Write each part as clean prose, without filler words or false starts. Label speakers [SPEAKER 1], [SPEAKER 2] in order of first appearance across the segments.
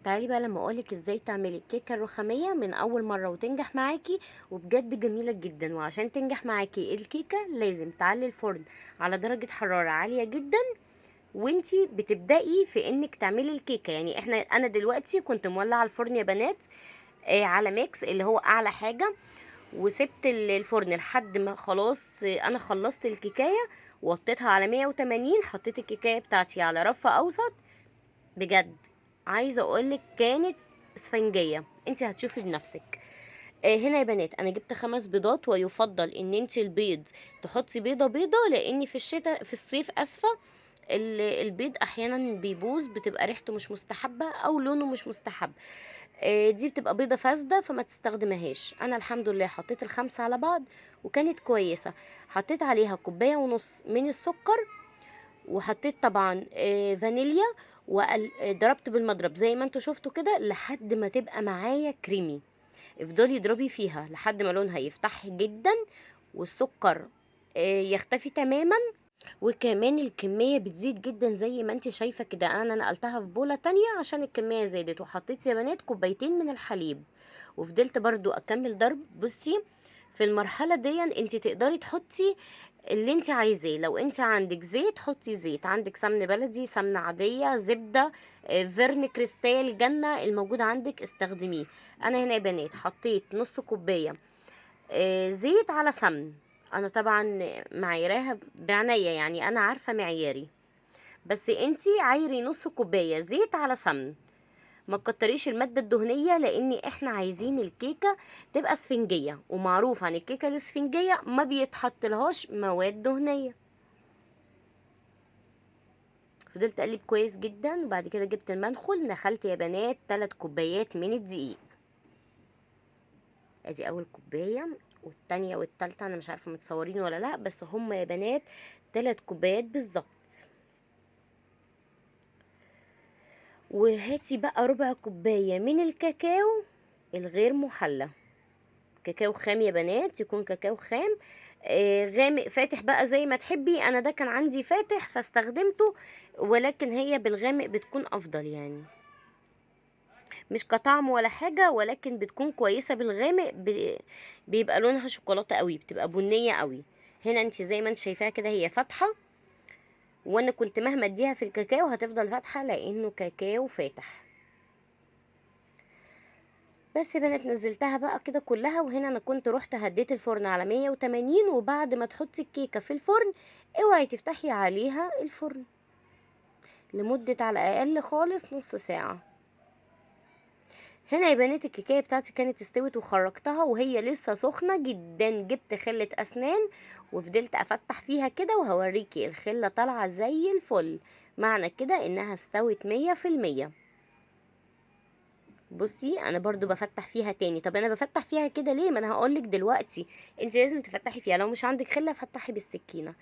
[SPEAKER 1] تعالي بقى لما اقولك ازاي تعملي الكيكه الرخاميه من اول مره وتنجح معاكي، وبجد جميله جدا. وعشان تنجح معاكي الكيكه لازم تعلي الفرن على درجه حراره عاليه جدا وانتي بتبدأي في انك تعملي الكيكه. يعني انا دلوقتي كنت مولعه الفرن يا بنات، على ميكس اللي هو اعلى حاجه، وسبت الفرن لحد ما خلاص انا خلصت الكيكايه، وطيتها على 180. حطيت الكيكايه بتاعتي على رف اوسط. بجد عايزه اقولك كانت اسفنجيه، انت هتشوفي بنفسك. هنا يا بنات انا جبت 5 بيضات، ويفضل ان انت البيض تحطي بيضه بيضه، لان في الشتاء في الصيف اسفه البيض احيانا بيبوظ، بتبقى ريحته مش مستحبه او لونه مش مستحب. دي بتبقى بيضه فاسده فما تستخدمهاش. انا الحمد لله حطيت ال5 على بعض وكانت كويسه. حطيت عليها 1.5 كوباية من السكر، وحطيت طبعا فانيليا، وضربت بالمضرب زي ما انتوا شفتوا كده لحد ما تبقى معايا كريمي. افضلي اضربي فيها لحد ما لونها يفتح جدا والسكر يختفي تماما. وكمان الكمية بتزيد جدا زي ما انت شايفة كده. انا نقلتها في بولة تانية عشان الكمية زادت، وحطيت يا بنات 2 كوباية من الحليب، وفضلت برضو اكمل ضرب. بصي في المرحلة دي انت تقدري تحطي اللي انت عايزاه. لو انت عندك زيت حطي زيت، عندك سمن بلدي، سمنة عادية، زبدة، فيرن كريستال، جنة، الموجود عندك استخدميه. انا هنا يا بنات حطيت نص كوباية زيت على سمن. انا طبعا معيراها بعناية، يعني انا عارفة معياري، بس انتي عايري نص كوباية زيت على سمن. ما تكتريش المادة الدهنية، لان احنا عايزين الكيكة تبقى اسفنجية، ومعروف عن الكيكة الاسفنجية ما بيتحط لهاش مواد دهنية. فضلت اقلب كويس جدا، وبعد كده جبت المنخل، نخلت يا بنات 3 كوبايات من الدقيق. ادي اول كوبايه، والتانية والتالتة انا مش عارفه متصورين ولا لا، بس هم يا بنات 3 كوبايات بالظبط. وهاتي بقى ربع كوبايه من الكاكاو الغير محلى. كاكاو خام يا بنات، يكون كاكاو خام غامق فاتح بقى زي ما تحبي. انا ده كان عندي فاتح فاستخدمته، ولكن هي بالغامق بتكون افضل يعني، مش كطعم ولا حاجه، ولكن بتكون كويسه بالغامق. بيبقى لونها شوكولاته قوي، بتبقى بنيه قوي. هنا انت زي ما انت شايفاها كده هي فاتحه، وانا كنت مهما اديها في الكاكاو هتفضل فاتحه لانه كاكاو فاتح. بس يا بنات نزلتها بقى كده كلها، وهنا انا كنت رحت هديت الفرن على 180. وبعد ما تحطي الكيكه في الفرن اوعي تفتحي عليها الفرن لمده على الاقل خالص نص ساعه. هنا يا بنات الكيكايه بتاعتي كانت استوت، وخرجتها وهي لسه سخنه جدا. جبت خله اسنان وفضلت افتح فيها كده، وهوريكي الخله طالعه زي الفل، معنى كده انها استوت 100%. بصي انا برضو بفتح فيها تاني. طب انا بفتح فيها كده ليه؟ ما انا هقولك دلوقتي. انت لازم تفتحي فيها، لو مش عندك خله فتحي بالسكينه.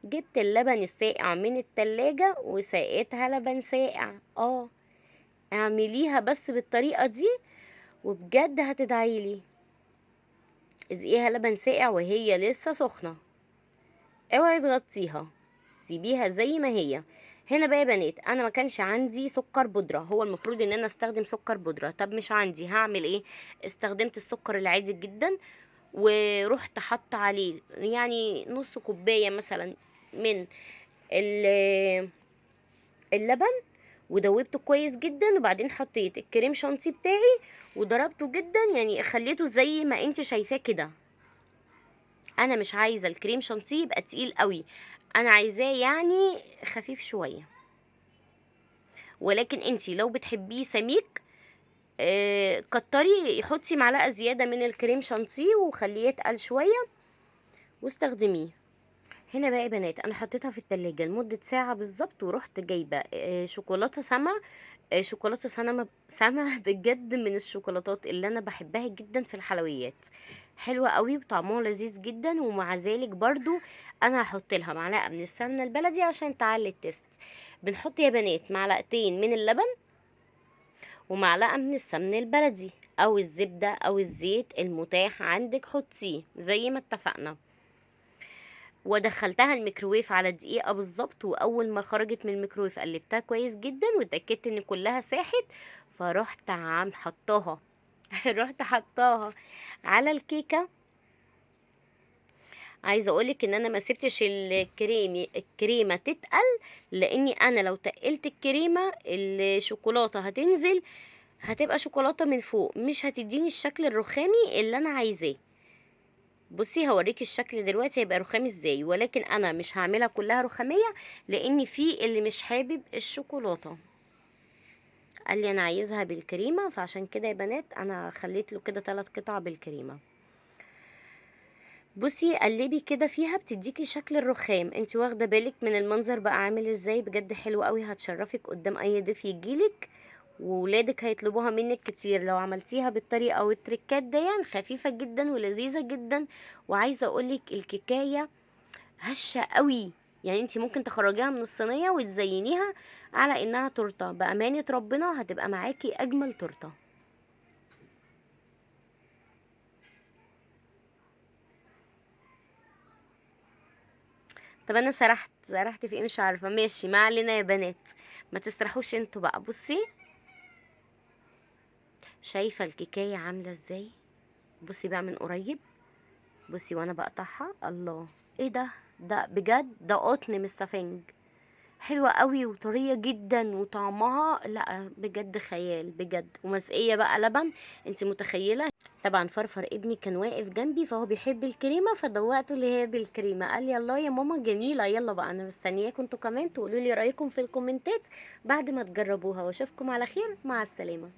[SPEAKER 1] جبت اللبن الساقع من التلاجة وسقيتها لبن ساقع. اعمليها بس بالطريقه دي وبجد هتدعيلي. اسقيها لبن ساقع وهي لسه سخنه، اوعي تغطيها، سيبيها زي ما هي. هنا بقى يا بنات انا ما كانش عندي سكر بودره، هو المفروض ان انا استخدم سكر بودره. طب مش عندي هعمل ايه؟ استخدمت السكر العادي جدا، ورحت حط عليه يعني نص كوبايه مثلا من اللبن، ودوبته كويس جدا. وبعدين حطيت الكريم شانتي بتاعي وضربته جدا، يعني خليته زي ما انت شايفاه كده. انا مش عايزه الكريم شانتيه يبقى تقيل قوي، انا عايزاه يعني خفيف شويه. ولكن انتي لو بتحبيه سميك كتري، حطي معلقه زياده من الكريم شانتيه وخليه يتقل شويه واستخدميه. هنا بقى يا بنات انا حطيتها في التلاجة لمده ساعه بالظبط، ورحت جايبه شوكولاته سما. شوكولاته سما بجد من الشوكولاتات اللي انا بحبها جدا في الحلويات، حلوه قوي وطعمها لذيذ جدا. ومع ذلك برضو انا هحط لها معلقه من السمنه البلدي عشان تعلي التست. بنحط يا بنات معلقتين من اللبن ومعلقه من السمن البلدي او الزبده او الزيت المتاح عندك، حطيه زي ما اتفقنا. ودخلتها الميكروويف على دقيقة بالظبط، واول ما خرجت من الميكروويف قلبتها كويس جدا واتأكدت ان كلها ساحت. فرحت عم حطاها رحت حطاها على الكيكه. عايزه اقولك ان انا ما سبتش الكريمه تتقل، لاني انا لو تقلت الكريمه الشوكولاته هتنزل، هتبقى شوكولاته من فوق، مش هتديني الشكل الرخامي اللي انا عايزاه. بصي هوريكي الشكل دلوقتي هيبقى رخام ازاي، ولكن انا مش هعملها كلها رخاميه، لان في اللي مش حابب الشوكولاته قال لي انا عايزها بالكريمه، فعشان كده يا بنات انا خليت له كده 3 قطع بالكريمه. بصي قلبي كده فيها بتديكي شكل الرخام. انت واخده بالك من المنظر بقى عامل ازاي؟ بجد حلو قوي، هتشرفك قدام اي ضيف يجيلك، وولادك هيطلبوها منك كتير لو عملتيها بالطريقه والتريكات دي، يعني خفيفه جدا ولذيذه جدا. وعايزه اقولك الكيكايه هشه قوي، يعني انت ممكن تخرجيها من الصينيه وتزينيها على انها تورته، بامانه ربنا هتبقى معاكي اجمل تورته. طب انا سرحت في ايه مش عارفه، ماشي ما علينا يا بنات، ما تسرحوش انتوا بقى. بصي شايفه الكيكايه عامله ازاي؟ بصي بقى من قريب، بصي وانا بقطعها، الله ايه ده؟ ده بجد ده قطن مش سفنج، حلوه قوي وطريه جدا وطعمها لا بجد خيال بجد، ومسقيه بقى لبن، انت متخيله؟ طبعا فرفر ابني كان واقف جنبي فهو بيحب الكريمه، فدوقته اللي هي بالكريمه، قال لي الله يا ماما جميله. يلا بقى انا مستنياكم انتوا كمان تقولوا لي رايكم في الكومنتات بعد ما تجربوها، واشوفكم على خير، مع السلامه.